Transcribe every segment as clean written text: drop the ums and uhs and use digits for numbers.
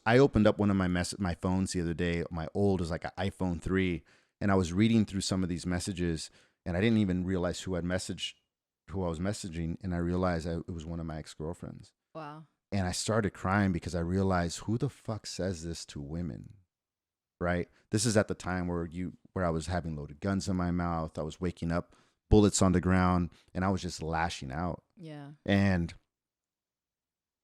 I opened up one of my phones the other day. My old is like an iPhone 3, and I was reading through some of these messages, and I didn't even realize who I was messaging, and I realized it was one of my ex-girlfriends. Wow. And I started crying because I realized, who the fuck says this to women, right? This is at the time where I was having loaded guns in my mouth. I was waking up, bullets on the ground, and I was just lashing out. Yeah. And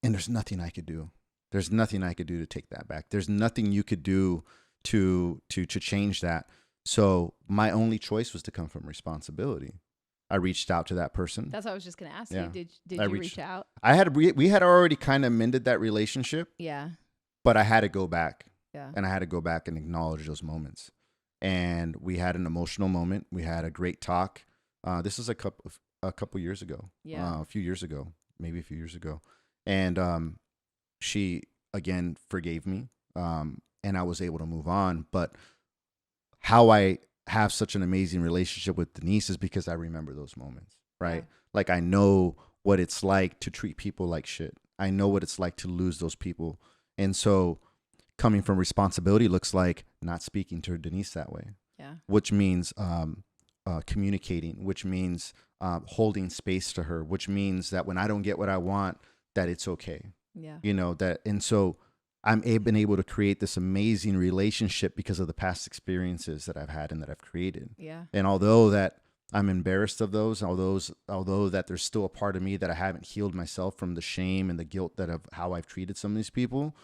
there's nothing I could do. There's nothing I could do to take that back. There's nothing you could do to change that. So my only choice was to come from responsibility. I reached out to that person. That's what I was just gonna ask Yeah. you. Did I you reached- reach out? we had already kind of mended that relationship, Yeah. but I had to go back. Yeah. And I had to go back and acknowledge those moments. And we had an emotional moment. We had a great talk. This was a couple years ago. Yeah. A few years ago, maybe a few years ago. And she again forgave me. And I was able to move on. But how I have such an amazing relationship with Denise is because I remember those moments, right? Yeah. Like, I know what it's like to treat people like shit. I know what it's like to lose those people. And so coming from responsibility looks like not speaking to Denise that way. Yeah. Which means communicating, which means holding space to her, which means that when I don't get what I want, that it's okay. Yeah. You know, that, and so been able to create this amazing relationship because of the past experiences that I've had and that I've created. Yeah. And although that I'm embarrassed of those, although that there's still a part of me that I haven't healed myself from the shame and the guilt that of how I've treated some of these people,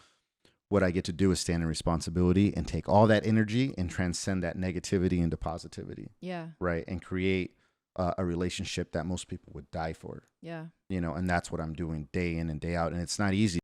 what I get to do is stand in responsibility and take all that energy and transcend that negativity into positivity. Yeah. Right. And create a relationship that most people would die for. Yeah. You know, and that's what I'm doing day in and day out. And it's not easy.